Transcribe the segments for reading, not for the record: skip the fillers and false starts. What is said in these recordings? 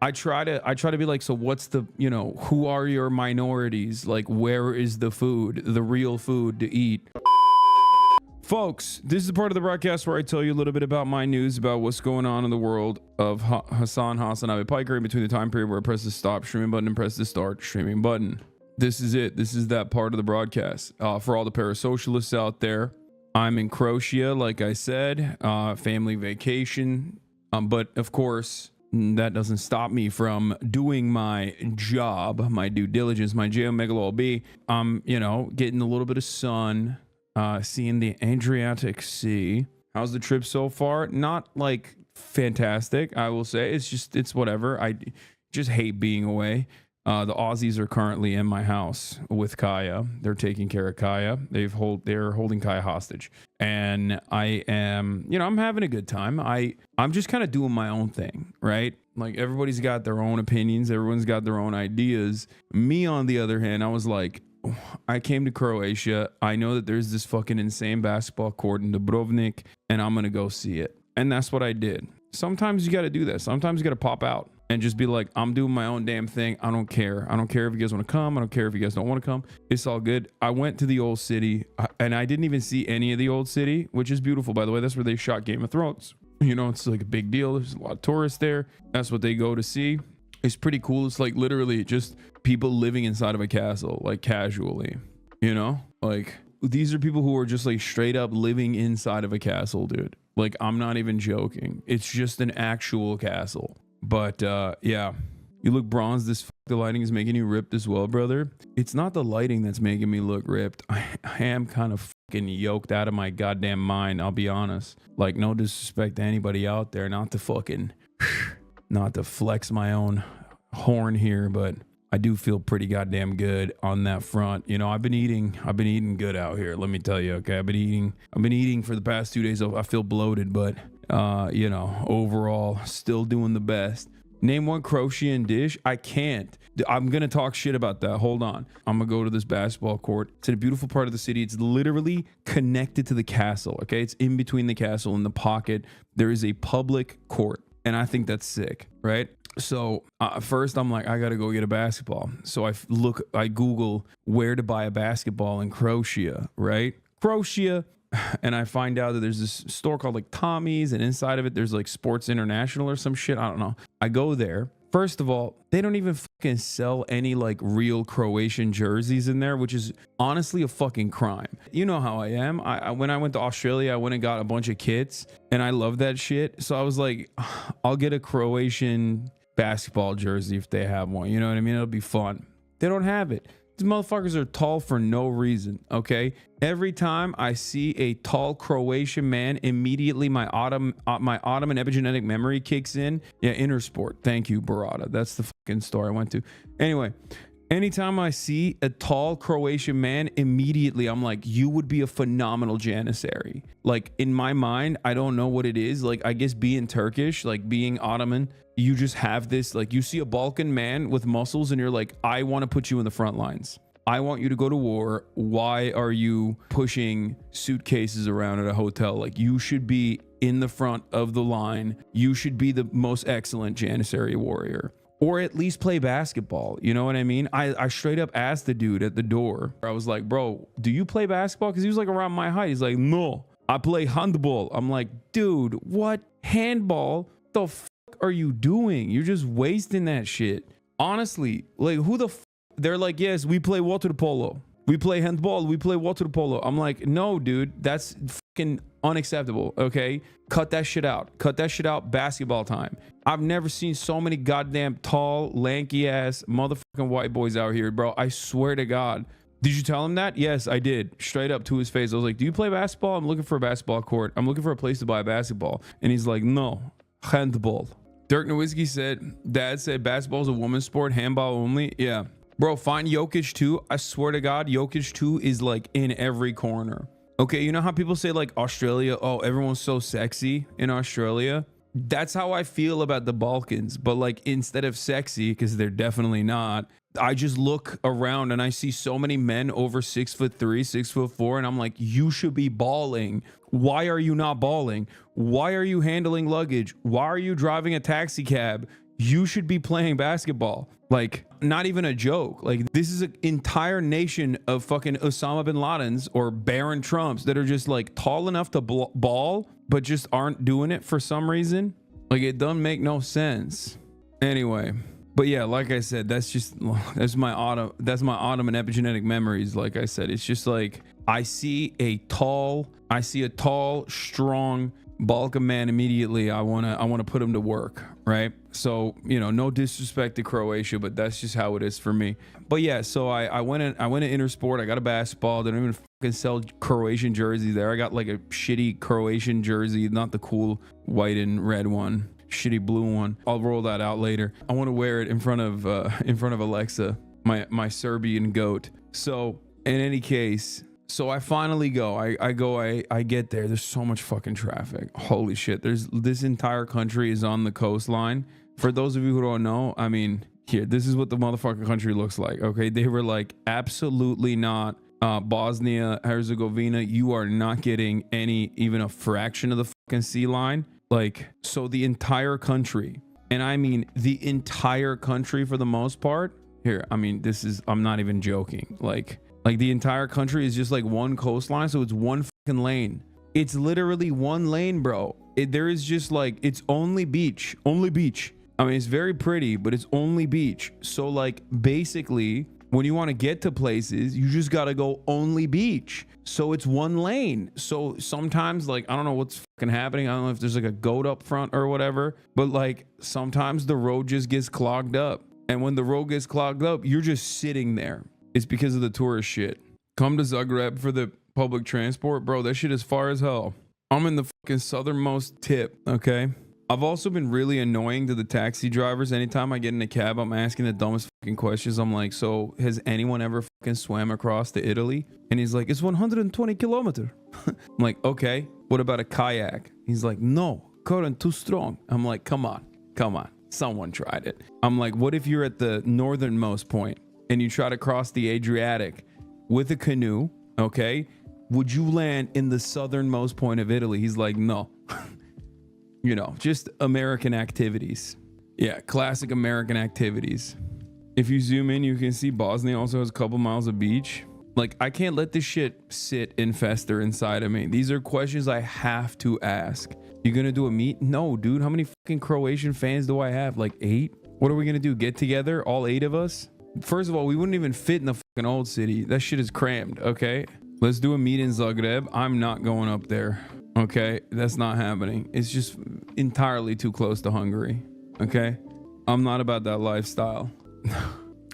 I try to be like, so what's the, you know, who are your minorities? Like, where is the food, the real food to eat? Folks, this is the part of the broadcast where I tell you a little bit about my news about what's going on in the world of HasanAbi Piker in between the time period where I press the stop streaming button and press the start streaming button. This is it. This is that part of the broadcast. For all the parasocialists out there, I'm in Croatia, like I said, family vacation. But of course, that doesn't stop me from doing my job, my due diligence, my megalo. You know, getting a little bit of sun. Seeing the Adriatic Sea. How's the trip so far? Not like fantastic, I will say. It's whatever. I just hate being away. The Aussies are currently in my house with Kaya. They're taking care of Kaya. They're holding Kaya hostage, and I am, you know, I'm having a good time. I'm just kind of doing my own thing, right? Like, everybody's got their own opinions. Everyone's got their own ideas. Me, on the other hand, I was like, I came to Croatia. I know that there's this fucking insane basketball court in Dubrovnik, and I'm gonna go see it. And that's what I did. Sometimes you got to do that. Sometimes you got to pop out and just be like, I'm doing my own damn thing. I don't care. I don't care if you guys want to come. I don't care if you guys don't want to come. It's all good. I went to the old city, and I didn't even see any of the old city, which is beautiful, by the way. That's where they shot Game of Thrones. You know, it's like a big deal. There's a lot of tourists there. That's what they go to see. It's pretty cool. It's like literally just people living inside of a castle, like casually, you know, like these are people who are just like straight up living inside of a castle, dude. Like, I'm not even joking. It's just an actual castle. But yeah, you look bronzed. The lighting is making you ripped as well, brother. It's not the lighting that's making me look ripped. I am kind of fucking yoked out of my goddamn mind. I'll be honest. Like, no disrespect to anybody out there, not to flex my own horn here, but I do feel pretty goddamn good on that front. You know, I've been eating good out here, let me tell you. Okay, I've been eating for the past 2 days. I feel bloated, but you know, overall still doing the best. Name one Croatian dish. I can't. I'm gonna talk shit about that. Hold on. I'm gonna go to this basketball court. It's in a beautiful part of the city. It's literally connected to the castle. Okay, it's in between the castle and the pocket. There is a public court, and I think that's sick, right? So first I'm like, I gotta go get a basketball. So I Google where to buy a basketball in Croatia, right? Croatia. And I find out that there's this store called like Tommy's, and inside of it there's like Sports International or some shit. I don't know. I go there. First of all, they don't even fucking sell any like real Croatian jerseys in there, which is honestly a fucking crime. You know how I am. When I went to Australia, I went and got a bunch of kits, and I love that shit. So I was like, I'll get a Croatian basketball jersey if they have one. You know what I mean? It'll be fun. They don't have it. These motherfuckers are tall for no reason, okay? Every time I see a tall Croatian man, immediately my Ottoman epigenetic memory kicks in. Yeah, Intersport. Thank you, Barada. That's the fucking store I went to. Anyway, anytime I see a tall Croatian man, immediately I'm like, you would be a phenomenal Janissary. Like, in my mind, I don't know what it is. Like, I guess being Turkish, like being Ottoman, you just have this, like, you see a Balkan man with muscles and you're like, I want to put you in the front lines. I want you to go to war. Why are you pushing suitcases around at a hotel? Like, you should be in the front of the line. You should be the most excellent Janissary warrior, or at least play basketball. You know what I mean? I straight up asked the dude at the door. I was like, bro, do you play basketball? Because he was like around my height. He's like, no, I play handball. I'm like, dude, what? Handball? The fuck are you doing? You're just wasting that shit. Honestly, like, who the fuck? They're like, yes, we play water polo. We play handball. We play water polo. I'm like, no, dude, that's fucking unacceptable. Okay, cut that shit out. Cut that shit out. Basketball time. I've never seen so many goddamn tall, lanky ass motherfucking white boys out here, bro. I swear to God. Did you tell him that? Yes, I did. Straight up to his face. I was like, do you play basketball? I'm looking for a basketball court. I'm looking for a place to buy a basketball. And he's like, no, handball. Dirk Nowitzki said, Dad said basketball is a woman's sport, handball only. Yeah. Bro, find Jokic 2. I swear to God, Jokic 2 is like in every corner. Okay, you know how people say like Australia, oh, everyone's so sexy in Australia? That's how I feel about the Balkans. But like, instead of sexy, because they're definitely not, I just look around and I see so many men over 6'3", 6'4", and I'm like, you should be balling. Why are you not balling? Why are you handling luggage? Why are you driving a taxi cab? you should be playing basketball. Like, not even a joke. Like, this is an entire nation of fucking Osama bin Ladens or Barron Trumps that are just like tall enough to ball, but just aren't doing it for some reason. Like, it doesn't make no sense. Anyway, but yeah, like I said, that's my autumn and epigenetic memories. Like I said, it's just like I see a tall, strong Balkan man immediately. I wanna put him to work, right? So, you know, no disrespect to Croatia, but that's just how it is for me. But yeah, so I went to Intersport. I got a basketball. They don't even fucking sell Croatian jerseys there. I got like a shitty Croatian jersey, not the cool white and red one, shitty blue one. I'll roll that out later. I want to wear it in front of Alexa, my Serbian goat. So in any case, so I finally go. I get there. There's so much fucking traffic. Holy shit. This entire country is on the coastline. For those of you who don't know, I mean, here, this is what the motherfucking country looks like. Okay, they were like, absolutely not. Bosnia Herzegovina, you are not getting even a fraction of the fucking sea line. Like, so the entire country, and I mean the entire country for the most part. Here, I mean, I'm not even joking. Like the entire country is just like one coastline, so it's one fucking lane. It's literally one lane, bro. There is just like, it's only beach. I mean, it's very pretty, but it's only beach. So like, basically, when you want to get to places, you just got to go only beach. So it's one lane. So sometimes, like, I don't know what's fucking happening. I don't know if there's like a goat up front or whatever, but like sometimes the road just gets clogged up. And when the road gets clogged up, you're just sitting there. It's because of the tourist shit. Come to Zagreb for the public transport, bro. That shit is far as hell. I'm in the fucking southernmost tip, okay? I've also been really annoying to the taxi drivers. Anytime I get in a cab, I'm asking the dumbest fucking questions. I'm like, so has anyone ever fucking swam across to Italy? And he's like, it's 120 kilometers. I'm like, okay, what about a kayak? He's like, no, current too strong. I'm like, come on. Someone tried it. I'm like, what if you're at the northernmost point and you try to cross the Adriatic with a canoe, okay? Would you land in the southernmost point of Italy? He's like, no. You know, just American activities. Yeah, classic American activities. If you zoom in, you can see Bosnia also has a couple miles of beach. Like, I can't let this shit sit and fester inside of me. These are questions I have to ask. You gonna do a meet? No, dude. How many fucking Croatian fans do I have? Like 8? What are we gonna do? Get together? All 8 of us? First of all, we wouldn't even fit in the fucking old city. That shit is crammed, okay? Let's do a meet in Zagreb. I'm not going up there. Okay, that's not happening. It's just entirely too close to Hungary. Okay, I'm not about that lifestyle.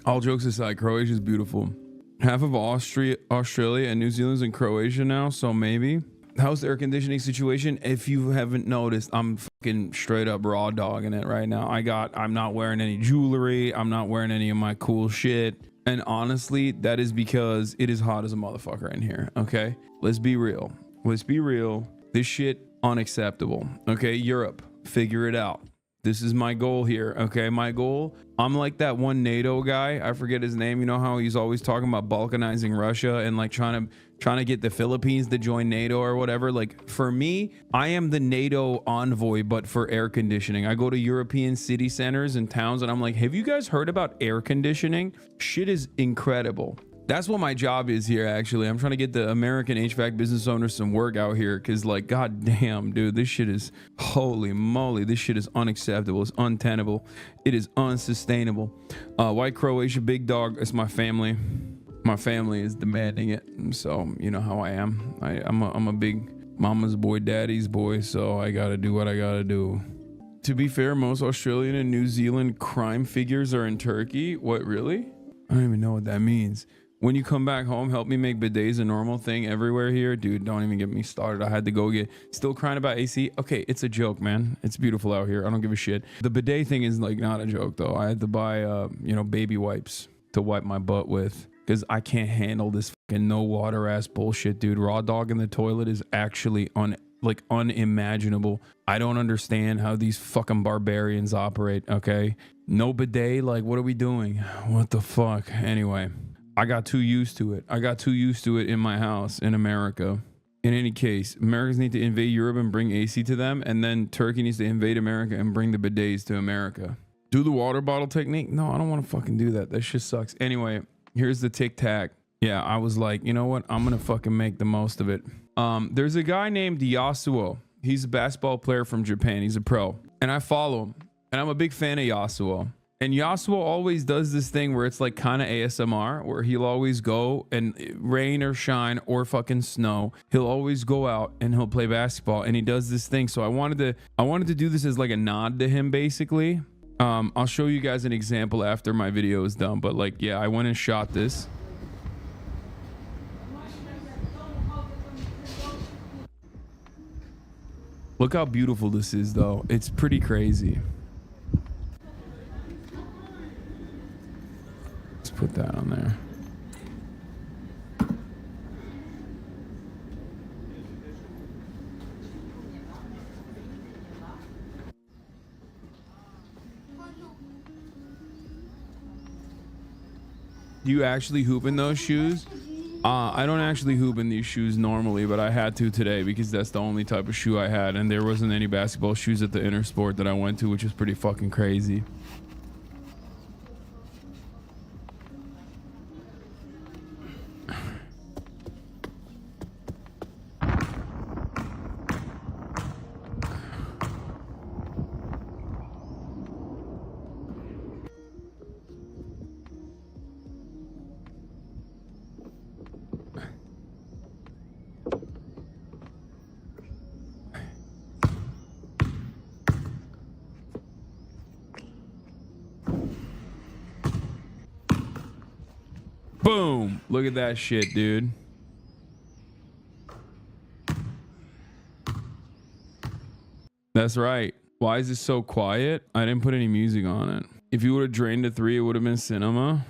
All jokes aside, Croatia is beautiful. Half of Australia and New Zealand's in Croatia now, so maybe. How's the air conditioning situation? If you haven't noticed, I'm fucking straight up raw dogging it right now. I'm not wearing any jewelry. I'm not wearing any of my cool shit. And honestly, that is because it is hot as a motherfucker in here. Okay, let's be real. This shit unacceptable. Okay, Europe, figure it out. This is my goal here. Okay, my goal. I'm like that one NATO guy. I forget his name. You know how he's always talking about balkanizing Russia and like trying to get the Philippines to join NATO or whatever. Like, for me, I am the NATO envoy, but for air conditioning. I go to European city centers and towns and I'm like, have you guys heard about air conditioning? Shit is incredible. That's what my job is here, actually. I'm trying to get the American HVAC business owners some work out here because, like, god damn, dude, this shit is, holy moly, this shit is unacceptable. It's untenable. It is unsustainable. White Croatia, big dog. It's my family. My family is demanding it. So, you know how I am. I'm a big mama's boy, daddy's boy, so I gotta do what I gotta do. To be fair, most Australian and New Zealand crime figures are in Turkey. What, really? I don't even know what that means. When you come back home, help me make bidets a normal thing everywhere here. Dude, don't even get me started. I had to go still crying about AC. Okay, it's a joke, man. It's beautiful out here. I don't give a shit. The bidet thing is like not a joke though. I had to buy, baby wipes to wipe my butt with because I can't handle this fucking no water ass bullshit, dude. Raw dog in the toilet is actually unimaginable. I don't understand how these fucking barbarians operate, okay? No bidet, like what are we doing? What the fuck? Anyway. I got too used to it. In my house in America. In any case, Americans need to invade Europe and bring AC to them, and then Turkey needs to invade America and bring the bidets to America. Do the water bottle technique? No, I don't want to fucking do that. That shit sucks. Anyway, here's the tic tac. Yeah, I was like, you know what? I'm gonna fucking make the most of it. There's a guy named Yasuo. He's a basketball player from Japan. He's a pro, and I follow him, and I'm a big fan of Yasuo. And Yasuo always does this thing where it's like kind of ASMR, where he'll always go and rain or shine or fucking snow, he'll always go out and he'll play basketball, and he does this thing. So I wanted to do this as like a nod to him, basically. I'll show you guys an example after my video is done, but like, yeah, I went and shot this. Look how beautiful this is, though. It's pretty crazy. Let's put that on there. Do you actually hoop in those shoes? I don't actually hoop in these shoes normally, but I had to today because that's the only type of shoe I had, and there wasn't any basketball shoes at the Intersport that I went to, which is pretty fucking crazy. Boom! Look at that shit, dude. That's right. Why is this so quiet? I didn't put any music on it. If you would have drained a 3, it would have been cinema.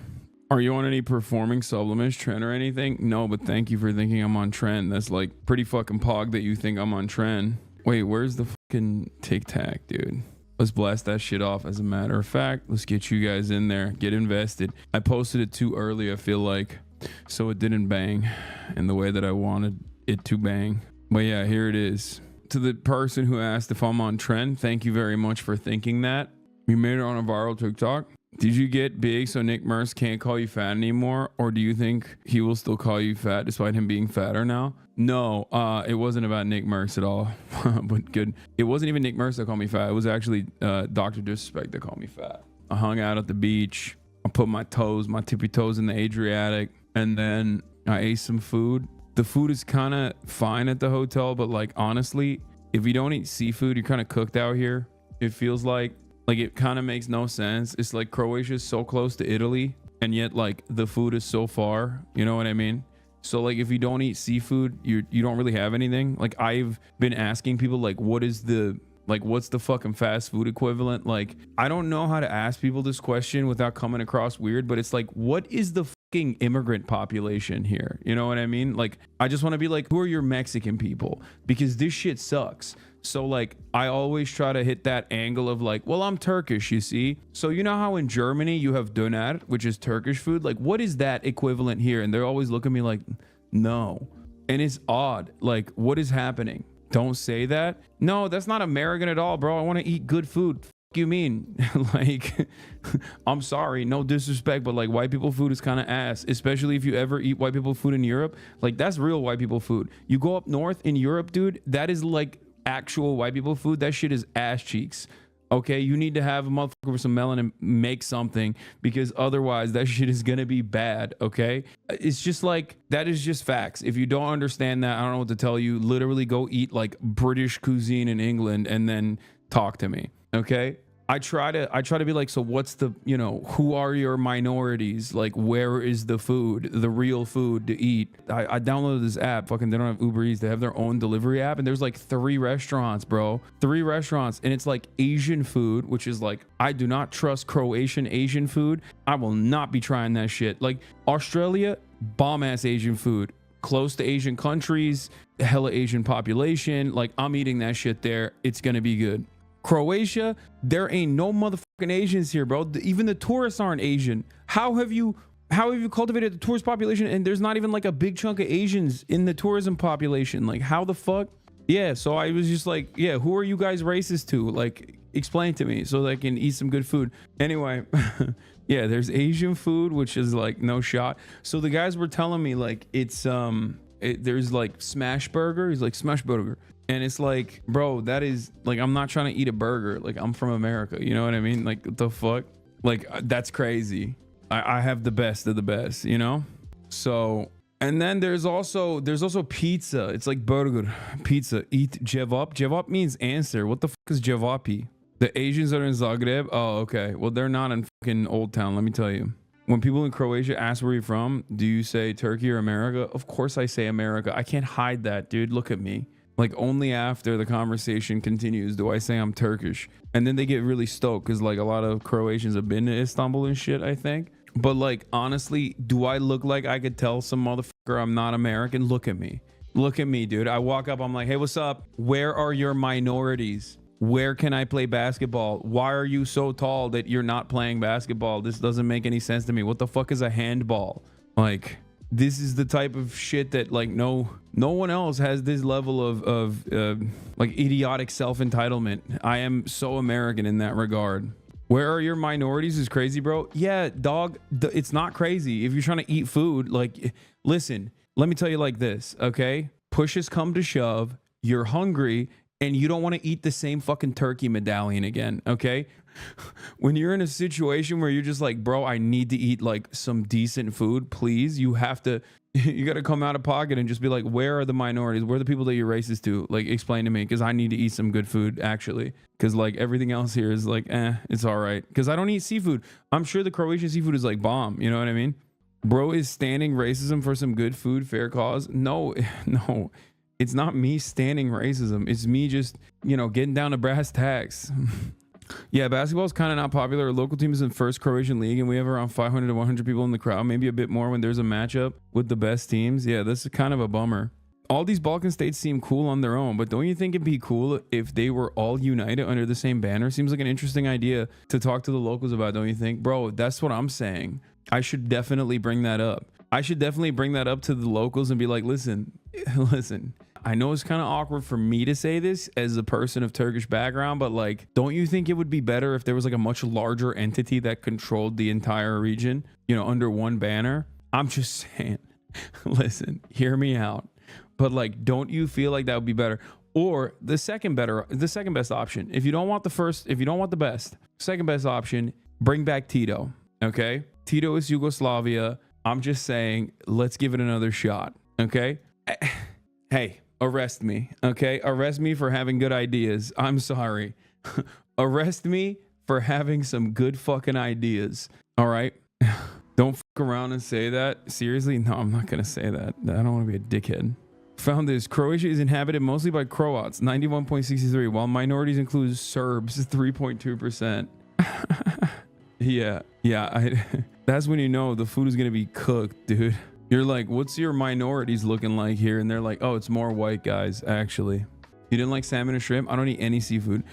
Are you on any performing supplements, trend or anything? No, but thank you for thinking I'm on trend. That's like pretty fucking pog that you think I'm on trend. Wait, where's the fucking Tic Tac, dude? Let's blast that shit off. As a matter of fact, let's get you guys in there. Get invested. I posted it too early, I feel like, so it didn't bang in the way that I wanted it to bang. But yeah, here it is. To the person who asked if I'm on trend, thank you very much for thinking that. You made it on a viral TikTok. Did you get big so Nick Merce can't call you fat anymore? Or do you think he will still call you fat despite him being fatter now? No, it wasn't about Nick Merce at all. But good. It wasn't even Nick Merce that called me fat. It was actually Dr. Disrespect that called me fat. I hung out at the beach. I put my tippy toes in the Adriatic. And then I ate some food. The food is kind of fine at the hotel. But like, honestly, if you don't eat seafood, you're kind of cooked out here. It feels like it kind of makes no sense. It's like Croatia is so close to Italy, and yet like the food is so far. You know what I mean? So like if you don't eat seafood, you don't really have anything. Like I've been asking people like, what's the fucking fast food equivalent? Like I don't know how to ask people this question without coming across weird, but it's like, what is the fucking immigrant population here? You know what I mean? Like I just want to be like, who are your Mexican people? Because this shit sucks. So like I always try to hit that angle of like, well, I'm Turkish, you see? So you know how in Germany you have döner, which is Turkish food? Like what is that equivalent here? And they're always looking at me like, no. And it's odd. Like what is happening? Don't say that. No, that's not American at all, bro. I want to eat good food. F you mean? Like, I'm sorry, no disrespect, but like white people food is kind of ass, especially if you ever eat white people food in Europe. Like that's real white people food. You go up north in Europe, dude, that is like actual white people food. That shit is ass cheeks. Okay, you need to have a motherfucker with some melon and make something, because otherwise that shit is gonna be bad. Okay, it's just like, that is just facts. If you don't understand that, I don't know what to tell you. Literally go eat like British cuisine in England and then talk to me. Okay, I try to be like, so what's the, you know, who are your minorities? Like, where is the food, the real food to eat? I downloaded this app. Fucking, they don't have Uber Eats. They have their own delivery app, and there's like 3 restaurants, bro. 3 restaurants, and it's like Asian food, which is like, I do not trust Croatian Asian food. I will not be trying that shit. Like Australia, bomb ass Asian food. Close to Asian countries, hella Asian population. Like I'm eating that shit there. It's gonna be good. Croatia, there ain't no motherfucking Asians here, bro. Even the tourists aren't Asian. How have you cultivated the tourist population and there's not even like a big chunk of Asians in the tourism population? Like how the fuck? Yeah, so I was just like, yeah, who are you guys racist to? Like explain to me so that I can eat some good food. Anyway, yeah, there's Asian food, which is like no shot. So the guys were telling me like it's there's like smash burger. He's like smash burger. And it's like, bro, that is like, I'm not trying to eat a burger. Like, I'm from America. You know what I mean? Like, what the fuck? Like, that's crazy. I have the best of the best, you know? So, and then there's also pizza. It's like burger, pizza. Eat jevap. Jevap means answer. What the fuck is jevapi? The Asians are in Zagreb. Oh, okay. Well, they're not in fucking Old Town. Let me tell you. When people in Croatia ask where you're from, do you say Turkey or America? Of course I say America. I can't hide that, dude. Look at me. Like, only after the conversation continues do I say I'm Turkish. And then they get really stoked because like a lot of Croatians have been to Istanbul and shit, I think. But like, honestly, do I look like I could tell some motherfucker I'm not American? Look at me. Look at me, dude. I walk up, I'm like, hey, what's up? Where are your minorities? Where can I play basketball? Why are you so tall that you're not playing basketball? This doesn't make any sense to me. What the fuck is a handball? Like, this is the type of shit that like no one else has this level of like idiotic self-entitlement. I am so American in that regard. Where are your minorities is crazy, bro. Yeah, dog, it's not crazy. If you're trying to eat food, like, listen, let me tell you like this, okay? Pushes come to shove, you're hungry, and you don't want to eat the same fucking turkey medallion again, okay? When you're in a situation where you're just like, bro, I need to eat like some decent food, please, you have to, you got to come out of pocket and just be like, where are the minorities? Where are the people that you're racist to? Like, explain to me, because I need to eat some good food, actually. Because like everything else here is like, it's all right. Because I don't eat seafood. I'm sure the Croatian seafood is like bomb. You know what I mean? Bro is standing racism for some good food, fair cause. No, no. It's not me standing racism. It's me just, you know, getting down to brass tacks. Yeah, basketball is kind of not popular. Our local team is in first Croatian league, and we have around 500 to 100 people in the crowd, maybe a bit more when there's a matchup with the best teams. Yeah, this is kind of a bummer. All these Balkan states seem cool on their own, but don't you think it'd be cool if they were all united under the same banner? Seems like an interesting idea to talk to the locals about, don't you think? Bro, that's what I'm saying. I should definitely bring that up. I should definitely bring that up to the locals and be like, listen, I know it's kind of awkward for me to say this as a person of Turkish background, but like, don't you think it would be better if there was like a much larger entity that controlled the entire region, you know, under one banner? I'm just saying, listen, hear me out. But like, don't you feel like that would be better? Or the second best option, if you don't want the first, if you don't want the best, second best option, bring back Tito. Okay. Tito is Yugoslavia. I'm just saying, let's give it another shot. Okay. Hey, arrest me. Okay. Arrest me for having good ideas. I'm sorry. Arrest me for having some good fucking ideas. All right. Don't fuck around and say that. Seriously? No, I'm not going to say that. I don't want to be a dickhead. Found this. Croatia is inhabited mostly by Croats, 91.63, while minorities include Serbs, 3.2%. Yeah. That's when you know the food is going to be cooked, dude. You're like, what's your minorities looking like here? And they're like, oh, it's more white guys, actually. You didn't like salmon or shrimp? I don't eat any seafood.